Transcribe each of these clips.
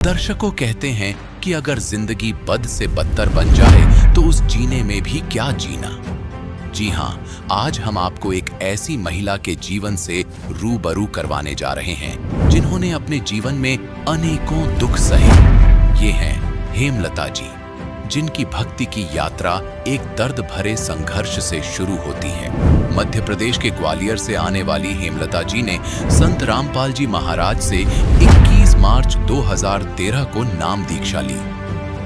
दर्शकों कहते हैं कि अगर जिंदगी बद से बदतर बन जाए तो उस जीने में भी क्या जीना। जी हाँ, आज हम आपको एक ऐसी महिला के जीवन से रूबरू करवाने जा रहे हैं जिन्होंने अपने जीवन में अनेकों दुख सहे। ये हैं हेमलता जी, जिनकी भक्ति की यात्रा एक दर्द भरे संघर्ष से शुरू होती है। मध्य प्रदेश के ग्वालियर से आने वाली हेमलता जी ने संत रामपाल जी महाराज से 21 मार्च 2013 को नाम दीक्षा ली।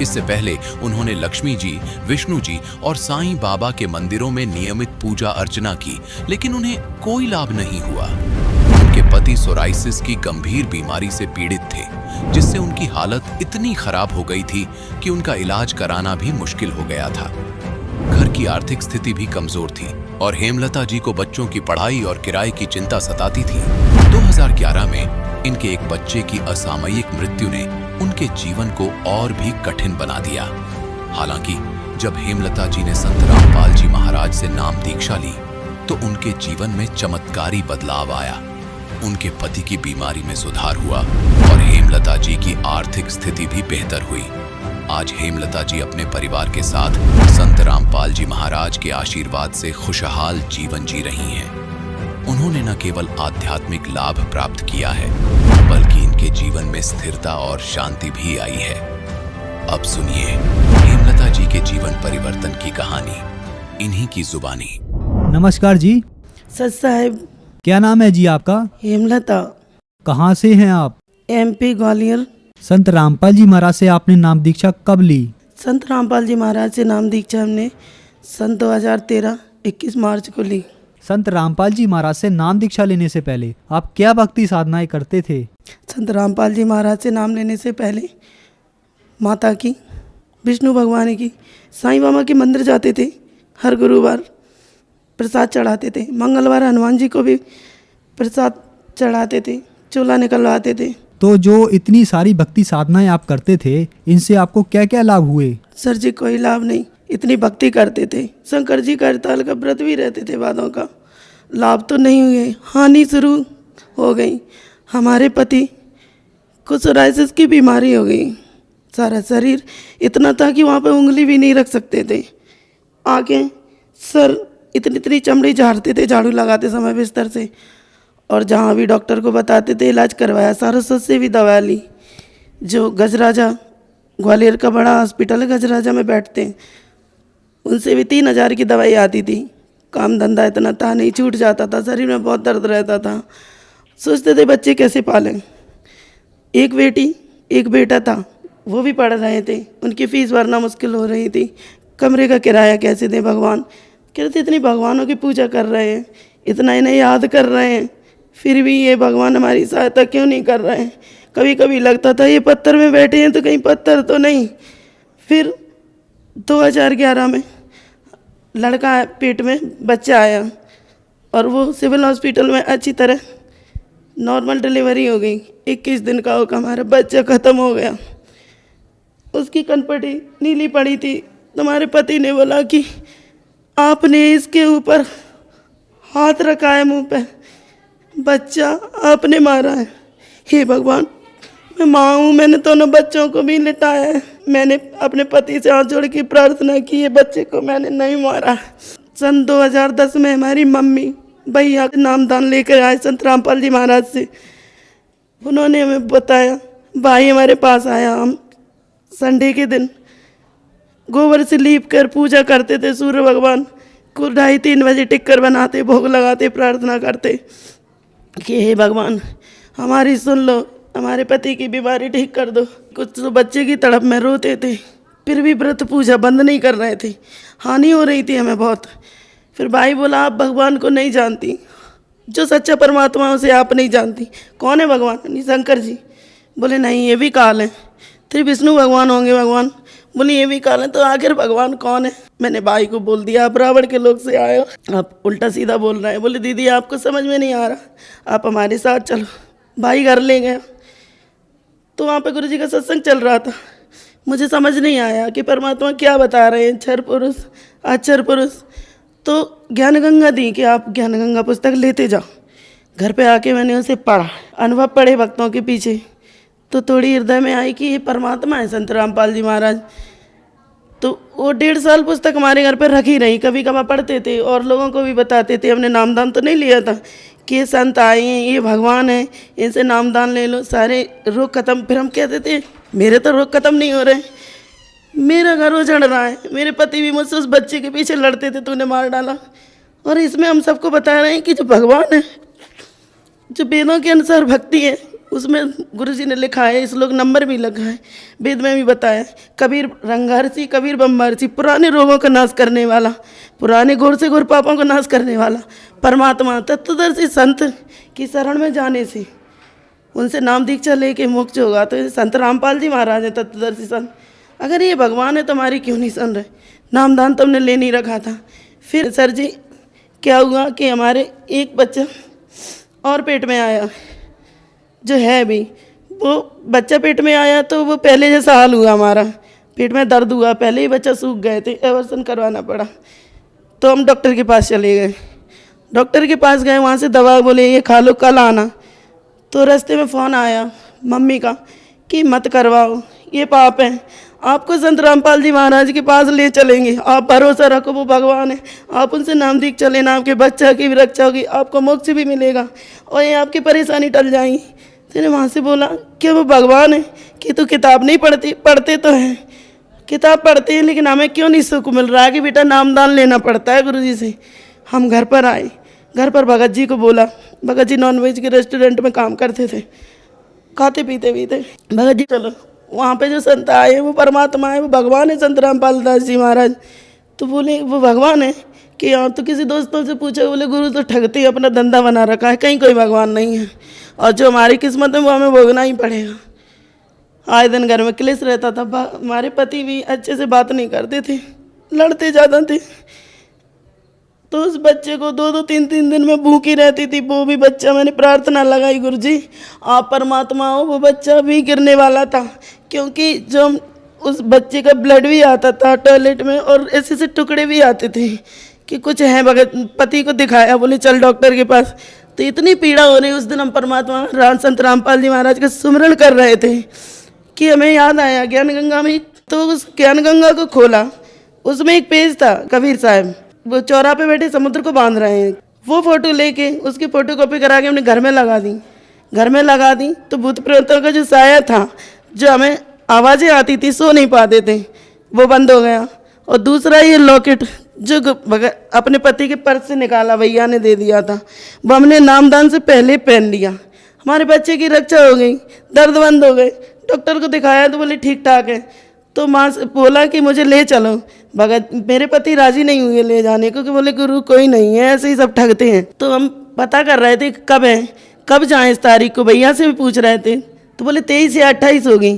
इससे पहले उन्होंने लक्ष्मी जी, विष्णु जी और साईं बाबा के मंदिरों में नियमित पूजा अर्चना की, लेकिन उन्हें कोई लाभ नहीं हुआ। उनके पति सोराइसिस की गंभीर बीमारी से पीड़ित थे, जिससे उनकी हालत इतनी खराब हो गई थी कि उनका इलाज कराना भी मुश्किल हो गया था। घर की आर्थिक स्थिति भी कमजोर थी और हेमलता जी को बच्चों की पढ़ाई और किराए की चिंता सताती थी। 2011 में इनके एक बच्चे की असामयिक मृत्यु ने उनके जीवन को और भी कठिन बना दिया। हालांकि जब हेमलता जी ने संत रामपाल जी महाराज से नाम दीक्षा ली तो उनके जीवन में चमत्कारी बदलाव आया। उनके पति की बीमारी में सुधार हुआ और हेमलता जी की आर्थिक स्थिति भी बेहतर हुई। आज हेमलता जी अपने परिवार के साथ संत रामपाल जी महाराज के आशीर्वाद से खुशहाल जीवन जी रही हैं। उन्होंने न केवल आध्यात्मिक लाभ प्राप्त किया है, बल्कि इनके जीवन में स्थिरता और शांति भी आई है। अब सुनिए हेमलता जी के जीवन परिवर्तन की कहानी इन्हीं की जुबानी। नमस्कार जी। सच साहब। क्या नाम है जी आपका? हेमलता। कहाँ से हैं आप? MP ग्वालियर। संत रामपाल जी महाराज से आपने नाम दीक्षा कब ली? संत रामपाल जी महाराज से नाम दीक्षा हमने सन 2013 21 मार्च को ली। संत रामपाल जी महाराज से नाम दीक्षा लेने से पहले आप क्या भक्ति साधनाएं करते थे? संत रामपाल जी महाराज से नाम लेने से पहले माता की, विष्णु भगवान की, साईं बाबा के मंदिर जाते थे। हर गुरुवार प्रसाद चढ़ाते थे। मंगलवार हनुमान जी को भी प्रसाद चढ़ाते थे, चूल्हा निकलवाते थे। तो जो इतनी सारी भक्ति साधनाएं आप करते थे, इनसे आपको क्या क्या लाभ हुए? सर जी कोई लाभ नहीं। इतनी भक्ति करते थे, शंकर जी का हड़ताल का व्रत भी रहते थे वादों का। लाभ तो नहीं हुए, हानि शुरू हो गई। हमारे पति को सोराइसिस की बीमारी हो गई। सारा शरीर इतना था कि वहाँ पे उंगली भी नहीं रख सकते थे। आंखें, सर, इतनी इतनी चमड़ी झाड़ते थे झाड़ू लगाते समय बिस्तर से। और जहाँ भी डॉक्टर को बताते थे इलाज करवाया, सारस्वत से भी दवा ली। जो गजराजा, ग्वालियर का बड़ा हॉस्पिटल है, गजराजा में बैठते हैं, उनसे भी 3000 की दवाई आती थी। काम धंधा इतना था नहीं, छूट जाता था, शरीर में बहुत दर्द रहता था। सोचते थे बच्चे कैसे पालें। एक बेटी एक बेटा था, वो भी पढ़ रहे थे, उनकी फीस भरना मुश्किल हो रही थी। कमरे का किराया कैसे दें भगवान। कहते इतनी भगवानों की पूजा कर रहे हैं, इतना इन्हें याद कर रहे हैं, फिर भी ये भगवान हमारी सहायता क्यों नहीं कर रहे हैं। कभी कभी लगता था ये पत्थर में बैठे हैं तो कहीं पत्थर तो नहीं। फिर 2011 में लड़का पेट में बच्चा आया और वो सिविल हॉस्पिटल में अच्छी तरह नॉर्मल डिलीवरी हो गई। 21 दिन का होकर हमारा बच्चा ख़त्म हो गया। उसकी कनपटी नीली पड़ी थी। तुम्हारे पति ने बोला कि आपने इसके ऊपर हाथ रखा है मुंह पे, बच्चा आपने मारा है। हे भगवान, मैं माँ हूँ, मैंने दोनों बच्चों को भी लिटाया है। मैंने अपने पति से हाथ जोड़ के प्रार्थना की है, बच्चे को मैंने नहीं मारा। सन 2010 में हमारी मम्मी भैया नामदान लेकर आए संत रामपाल जी महाराज से। उन्होंने हमें बताया, भाई हमारे पास आया। हम संडे के दिन गोबर से लीप कर पूजा करते थे। सूर्य भगवान को 2:30-3 बजे टिक्कर बनाते, भोग लगाते, प्रार्थना करते कि हे भगवान हमारी सुन लो, हमारे पति की बीमारी ठीक कर दो। कुछ तो बच्चे की तड़प में रोते थे, फिर भी व्रत पूजा बंद नहीं कर रहे थे। हानि हो रही थी हमें बहुत। फिर भाई बोला आप भगवान को नहीं जानती, जो सच्चा परमात्मा उसे आप नहीं जानती। कौन है भगवान? नहीं, शंकर जी। बोले नहीं, ये भी काल है। फिर विष्णु भगवान होंगे भगवान। बोली ये भी काल है, तो आखिर भगवान कौन है? मैंने भाई को बोल दिया आप रावण के लोग से आए हो, आप उल्टा सीधा बोल रहे हैं। बोले दीदी आपको समझ में नहीं आ रहा, आप हमारे साथ चलो। भाई घर ले गया तो वहाँ पे गुरु जी का सत्संग चल रहा था। मुझे समझ नहीं आया कि परमात्मा क्या बता रहे हैं, क्षर पुरुष अक्षर पुरुष। तो ज्ञान गंगा दी कि आप ज्ञान गंगा पुस्तक लेते जाओ। घर पे आके मैंने उसे पढ़ा, अनुभव पढ़े भक्तों के पीछे, तो थोड़ी हृदय में आई कि ये परमात्मा है संत रामपाल जी महाराज। तो वो 1.5 साल पुस्तक हमारे घर पर रखी रही, कभी कभार पढ़ते थे और लोगों को भी बताते थे। हमने नामदान तो नहीं लिया था कि ये संत आए हैं, ये भगवान है, इनसे नामदान ले लो, सारे रोग खत्म। फिर हम कहते थे मेरे तो रोग खत्म नहीं हो रहे, मेरा घर उजड़ रहा है, मेरे पति भी मुझसे उस बच्चे के पीछे लड़ते थे, तूने मार डाला। और इसमें हम सबको बता रहे हैं कि जो भगवान है, जो वेदों के अनुसार भक्ति है, उसमें गुरुजी ने लिखा है, इस लोग नंबर भी लगा है, वेद में भी बताया है, कबीर रंगारसी कबीर बम्बारसी, पुराने रोगों का नाश करने वाला, पुराने घोर से घोर पापों का नाश करने वाला परमात्मा तत्वदर्शी संत की शरण में जाने से, उनसे नाम दीक्षा लेके मोक्ष होगा। तो संत रामपाल जी महाराज हैं तत्वदर्शी संत। अगर ये भगवान है तो हमारी क्यों नहीं सुन रहे? नामदान तो हमने ले नहीं रखा था। फिर सर जी क्या हुआ कि हमारे एक बच्चा और पेट में आया, जो है भी वो बच्चा पेट में आया तो वो पहले जैसा हाल हुआ, हमारा पेट में दर्द हुआ, पहले ही बच्चा सूख गए थे, एवर्सन करवाना पड़ा। तो हम डॉक्टर के पास चले गए, डॉक्टर के पास गए, वहाँ से दवा बोले ये खा लो, कल आना। तो रास्ते में फ़ोन आया मम्मी का कि मत करवाओ, ये पाप है, आपको संत रामपाल जी महाराज के पास ले चलेंगे, आप भरोसा रखो, वो भगवान है, आप उनसे नाम दीक्षा लेना, आपके बच्चा की भी रक्षा होगी, आपको मोक्ष भी मिलेगा और ये आपकी परेशानी टल जाएगी। मैंने वहाँ से बोला क्या वो भगवान है कि तू किताब नहीं पढ़ती? पढ़ते तो हैं, किताब पढ़ते हैं, लेकिन हमें क्यों नहीं सुख मिल रहा है कि बेटा नामदान लेना पड़ता है गुरुजी से। हम घर पर आए, घर पर भगत जी को बोला, भगत जी नॉनवेज के रेस्टोरेंट में काम करते थे, खाते पीते भगत जी चलो वहाँ पे जो संत आए हैं वो परमात्मा है, वो भगवान है संत रामपाल दास जी महाराज। तो बोले वो भगवान है कि हाँ। तो किसी दोस्तों से पूछा, बोले गुरु तो ठगते ही अपना धंधा बना रखा है, कहीं कोई भगवान नहीं है, और जो हमारी किस्मत है वो हमें भोगना ही पड़ेगा। आए दिन घर में क्लेश रहता था, हमारे पति भी अच्छे से बात नहीं करते थे, लड़ते ज़्यादा थे। तो उस बच्चे को 2-2 3-3 दिन में भूखी रहती थी वो भी बच्चा। मैंने प्रार्थना लगाई, गुरुजी आप परमात्मा हो, वो बच्चा भी गिरने वाला था, क्योंकि जो उस बच्चे का ब्लड भी आता था टॉयलेट में और ऐसे से टुकड़े भी आते थे कि कुछ है। भगत पति को दिखाया, बोले चल डॉक्टर के पास। तो इतनी पीड़ा हो रही, उस दिन हम परमात्मा संत रामपाल जी महाराज का सुमिरन कर रहे थे कि हमें याद आया ज्ञान गंगा में। तो उस ज्ञान गंगा को खोला, उसमें एक पेज था, कबीर साहब वो चौराहे पे बैठे समुद्र को बांध रहे हैं, वो फोटो लेके उसकी फोटो कॉपी करा के हमने घर में लगा दी। घर में लगा दी तो भूत प्रेतों का जो साया था, जो हमें आवाज़ें आती थी, सो नहीं पाते थे, वो बंद हो गया। और दूसरा ये लॉकेट जो अपने पति के पर्स से निकाला, भैया ने दे दिया था, वो हमने नामदान से पहले पहन लिया। हमारे बच्चे की रक्षा हो गई, दर्द बंद हो गए। डॉक्टर को दिखाया तो बोले ठीक ठाक है। तो माँ से बोला कि मुझे ले चलो, भगत मेरे पति राजी नहीं हुए ले जाने को, कि बोले गुरु कोई नहीं है, ऐसे ही सब ठगते हैं। तो हम पता कर रहे थे कब है, कब जाएं इस तारीख को, भैया से भी पूछ रहे थे। तो बोले 23 या 28 हो गई।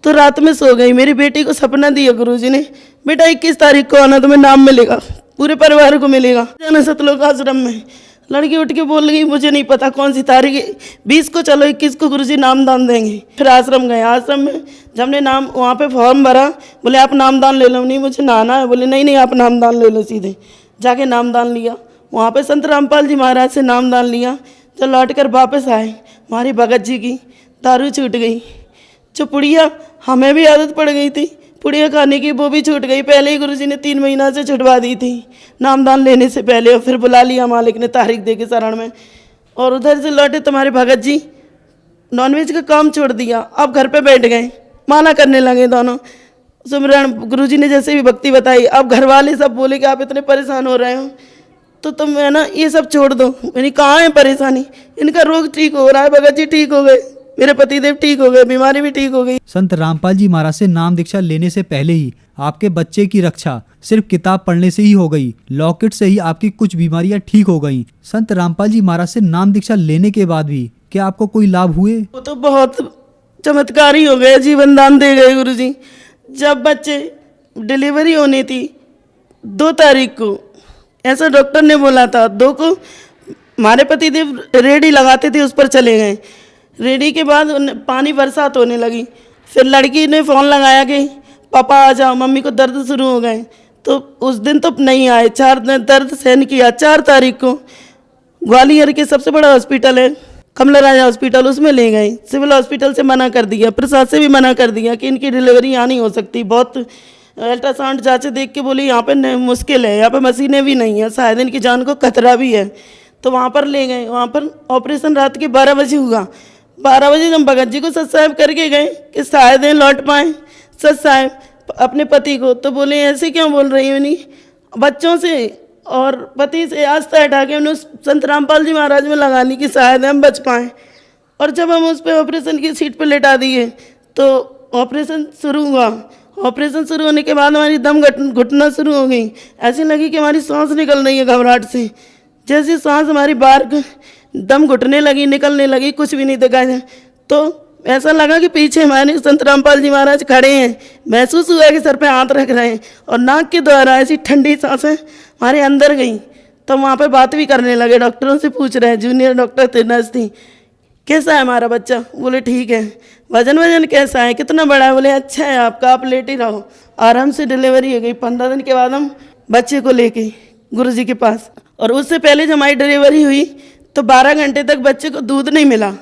तो रात में सो गई। मेरी बेटी को सपना दिया गुरुजी ने, बेटा 21 तारीख को आना, तुम्हें नाम मिलेगा, पूरे परिवार को मिलेगा, जाना सतलोक आश्रम में। लड़की उठ के बोल गई मुझे नहीं पता कौन सी तारीख है, 20 को चलो, 21 को गुरुजी नामदान देंगे। फिर आश्रम गए। आश्रम में जब हमने नाम वहाँ पे फॉर्म भरा, बोले आप नामदान ले लो। नहीं मुझे नहाना है। बोले नहीं आप नामदान ले लो। सीधे जाके नामदान लिया। वहाँ पे संत रामपाल जी महाराज से नामदान लिया। जब लौट कर वापस आए, हमारी भगत जी की दारू छूट गई। जो पुड़िया हमें भी आदत पड़ गई थी पुड़िया खाने की, वो भी छूट गई। पहले ही गुरुजी ने 3 महीना से छुटवा दी थी नामदान लेने से पहले। और फिर बुला लिया मालिक ने तारीख दे के शरण में। और उधर से लौटे तुम्हारे भगत जी नॉनवेज का काम छोड़ दिया, अब घर पे बैठ गए, माला करने लगे दोनों। सुमिरन गुरुजी ने जैसे भी भक्ति बताई, अब घर वाले सब बोले कि आप इतने परेशान हो रहे हो तो तुम है ना ये सब छोड़ दो। मैंने कहाँ है परेशानी, इनका रोग ठीक हो रहा है, भगत जी ठीक हो गए, मेरे पतिदेव ठीक हो गए, बीमारी भी ठीक हो गई। संत रामपाल जी महाराज से नाम दीक्षा लेने से पहले ही आपके बच्चे की रक्षा सिर्फ किताब पढ़ने से ही हो गई, लॉकेट से ही आपकी कुछ बीमारियां ठीक हो गईं। संत रामपाल जी महाराज से नाम दीक्षा लेने के बाद भी क्या आपको कोई लाभ हुए? वो तो बहुत चमत्कार ही हो गए, जीवन दान दे गए गुरुजी। जब बच्चे डिलीवरी होनी थी 2 तारीख को, ऐसा डॉक्टर ने बोला था, 2 को हमारे पतिदेव रेडी लगाते थे, उस पर चले गए। रेडी के बाद पानी बरसात होने लगी। फिर लड़की ने फ़ोन लगाया कि पापा आ जाओ, मम्मी को दर्द शुरू हो गए। तो उस दिन तो नहीं आए, 4 दिन दर्द सहन किया। 4 तारीख को ग्वालियर के सबसे बड़ा हॉस्पिटल है कमला राजा हॉस्पिटल, उसमें ले गए। सिविल हॉस्पिटल से मना कर दिया, प्रशासन से भी मना कर दिया कि इनकी डिलीवरी यहाँ नहीं हो सकती। बहुत अल्ट्रासाउंड जांचें देख के बोली यहाँ पे मुश्किल है, यहाँ पे मशीनें भी नहीं है, शायद इनकी जान को खतरा भी है। तो वहाँ पर ले गए। वहाँ पर ऑपरेशन रात के 12 बजे हुआ। 12 बजे हम भगत जी को सच साहब करके गए कि शायद लौट पाएँ सच साहब अपने पति को। तो बोले ऐसे क्यों बोल रही हो, नहीं बच्चों से और पति से आस्था हटा के उन्होंने संत रामपाल जी महाराज में लगा ली कि शायद हम बच पाएँ। और जब हम उस पर ऑपरेशन की सीट पर लेटा दिए तो ऑपरेशन शुरू हुआ। ऑपरेशन शुरू होने के बाद हमारी दम घुटना शुरू हो गई। ऐसी लगी कि हमारी सांस निकल रही है घबराहट से। जैसी सांस हमारी बाहर दम घुटने लगी, निकलने लगी, कुछ भी नहीं दिखा जाए। तो ऐसा लगा कि पीछे हमारे संत रामपाल जी महाराज खड़े हैं। महसूस हुआ कि सर पे हाथ रख रहे हैं और नाक के द्वारा ऐसी ठंडी सांसें हमारे अंदर गई। तो वहाँ पे बात भी करने लगे, डॉक्टरों से पूछ रहे हैं, जूनियर डॉक्टर थे, नर्स थी, कैसा है हमारा बच्चा? बोले ठीक है। वजन कैसा है, कितना बड़ा है? बोले अच्छा है आपका, आप लेट ही रहो। आराम से डिलीवरी हो गई। 15 दिन के बाद हम बच्चे को लेके गुरु जी के पास। और उससे पहले जब हमारी डिलीवरी हुई तो 12 घंटे तक बच्चे को दूध नहीं मिला।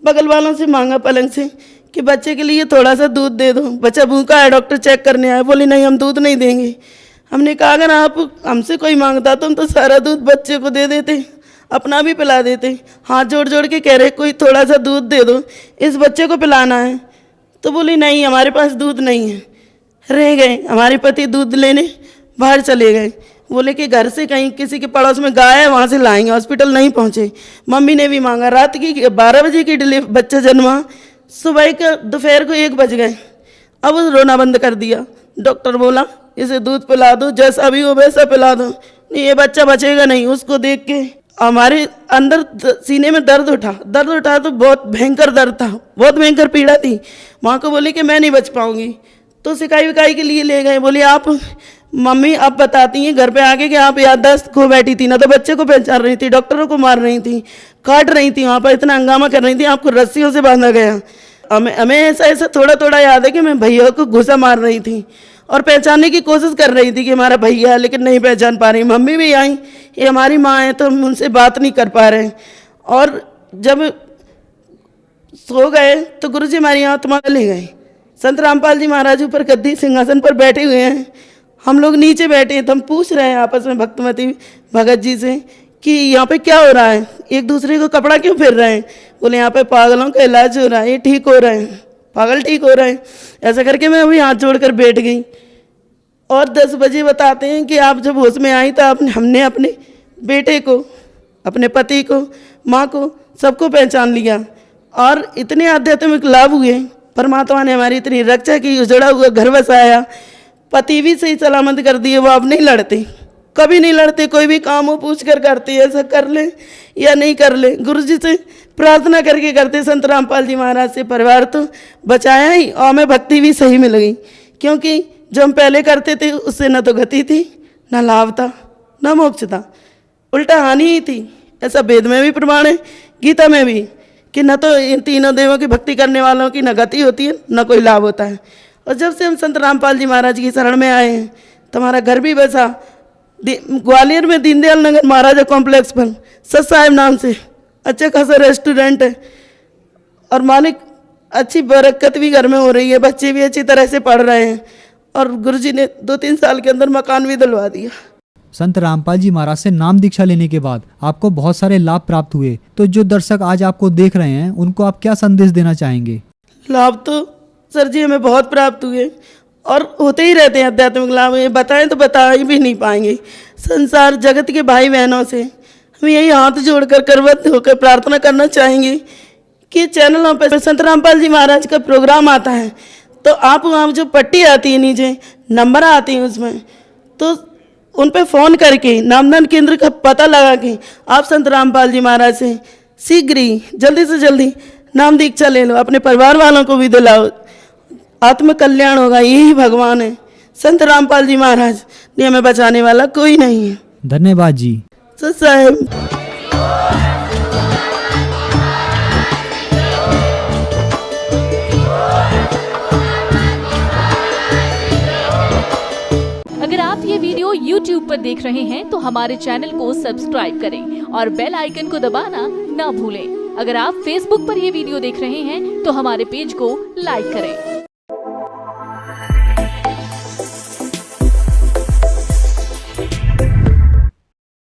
बगल वालों से मांगा पलंग से कि बच्चे के लिए थोड़ा सा दूध दे दो, बच्चा भूखा है, डॉक्टर चेक करने आए। बोले नहीं हम दूध नहीं देंगे। हमने कहा अगर आप हमसे कोई मांगता तो हम तो सारा दूध बच्चे को दे देते, अपना भी पिला देते। हाथ जोड़ जोड़ के कह रहे कोई थोड़ा सा दूध दे दो, इस बच्चे को पिलाना है। तो बोली नहीं हमारे पास दूध नहीं है। रह गए। हमारे पति दूध लेने बाहर चले गए। बोले कि घर से कहीं किसी के पड़ोस में गाय है वहाँ से लाएंगे। हॉस्पिटल नहीं पहुँचे। मम्मी ने भी मांगा। रात की 12 बजे की डिलीवरी, बच्चा जन्मा। सुबह के दोपहर को 1 बज गए। अब रोना बंद कर दिया। डॉक्टर बोला इसे दूध पिला दो, जैसा भी हो वैसा पिला दो, नहीं ये बच्चा बचेगा नहीं। उसको देख के हमारे अंदर सीने में दर्द उठा तो बहुत भयंकर दर्द था, बहुत भयंकर पीड़ा थी। माँ को बोली कि मैं नहीं बच पाऊँगी। तो सिकाई विकाई के लिए ले गए। बोले आप मम्मी आप बताती हैं घर पे आके कि आप याददाश्त खो बैठी थी ना, तो बच्चे को पहचान रही थी, डॉक्टरों को मार रही थी, काट रही थी, वहाँ पर इतना हंगामा कर रही थी, आपको रस्सियों से बांधा गया। हमें ऐसा थोड़ा थोड़ा याद है कि मैं भैया को घुसा मार रही थी और पहचानने की कोशिश कर रही थी कि हमारा भैया है, लेकिन नहीं पहचान पा रही। मम्मी भी आई, ये हमारी माँ है, तो हम उनसे बात नहीं कर पा रहे। और जब सो गए तो गुरुजी हमारी आत्मा ले गए। संत रामपाल जी महाराज ऊपर गद्दी सिंहासन पर बैठे हुए हैं, हम लोग नीचे बैठे हैं। तो हम पूछ रहे हैं आपस में भक्तमती भगत जी से कि यहाँ पे क्या हो रहा है, एक दूसरे को कपड़ा क्यों फिर रहे हैं? बोले यहाँ पे पागलों का इलाज हो रहा है, ये ठीक हो रहे हैं, पागल ठीक हो रहे हैं। ऐसा करके मैं अभी हाथ जोड़कर बैठ गई। और 10 बजे बताते हैं कि आप जब होश में आई तो हमने अपने बेटे को, अपने पति को, माँ को, सबको पहचान लिया। और इतने आध्यात्मिक लाभ हुए, परमात्मा ने हमारी इतनी रक्षा की, उजड़ा हुआ घर बसाया, पति भी सही सलामत कर दिए। वो अब नहीं लड़ते, कभी नहीं लड़ते, कोई भी काम हो पूछ कर करते, ऐसा कर ले या नहीं कर ले, गुरु जी से प्रार्थना करके करते। संत रामपाल जी महाराज से परिवार तो बचाया ही, और हमें भक्ति भी सही मिल गई। क्योंकि जो हम पहले करते थे उससे न तो गति थी, न लाभ था, न मोक्ष था, उल्टा हानि ही थी। ऐसा वेद में भी प्रमाण है, गीता में भी, कि न तो इन तीनों देवों की भक्ति करने वालों की न गति होती है, न कोई लाभ होता है। और जब से हम संत रामपाल जी महाराज की शरण में आए हैं तो हमारा घर भी बसा ग्वालियर में, दीनदयाल नगर महाराजा कॉम्प्लेक्स पर, सच साहेब नाम से अच्छा खासा रेस्टोरेंट है। और मालिक अच्छी बरकत भी घर में हो रही है, बच्चे भी अच्छी तरह से पढ़ रहे हैं। और गुरुजी ने 2-3 साल के अंदर मकान भी दिलवा दिया। संत रामपाल जी महाराज से नाम दीक्षा लेने के बाद आपको बहुत सारे लाभ प्राप्त हुए। तो जो दर्शक आज आपको देख रहे हैं उनको आप क्या संदेश देना चाहेंगे? लाभ तो सर जी हमें बहुत प्राप्त हुए और होते ही रहते हैं आध्यात्मिक लाभ। ये बताएं तो बता ही भी नहीं पाएंगे। संसार जगत के भाई बहनों से हम यही हाथ जोड़कर करवत होकर प्रार्थना करना चाहेंगे कि चैनलों पर संत रामपाल जी महाराज का प्रोग्राम आता है तो आप वहाँ जो पट्टी आती है नीचे नंबर आती है उसमें, तो उन पे फ़ोन करके नामदान केंद्र का पता लगा के आप संत रामपाल जी महाराज से शीघ्र ही जल्दी से जल्दी नाम दीक्षा ले लो, अपने परिवार वालों को भी दिलाओ, आत्म कल्याण होगा। यही भगवान है, संत रामपाल जी महाराज ने हमें बचाने वाला कोई नहीं है। धन्यवाद जी। सच साहेब। अगर आप ये वीडियो YouTube पर देख रहे हैं तो हमारे चैनल को सब्सक्राइब करें और बेल आइकन को दबाना ना भूलें। अगर आप Facebook पर ये वीडियो देख रहे हैं तो हमारे पेज को लाइक करें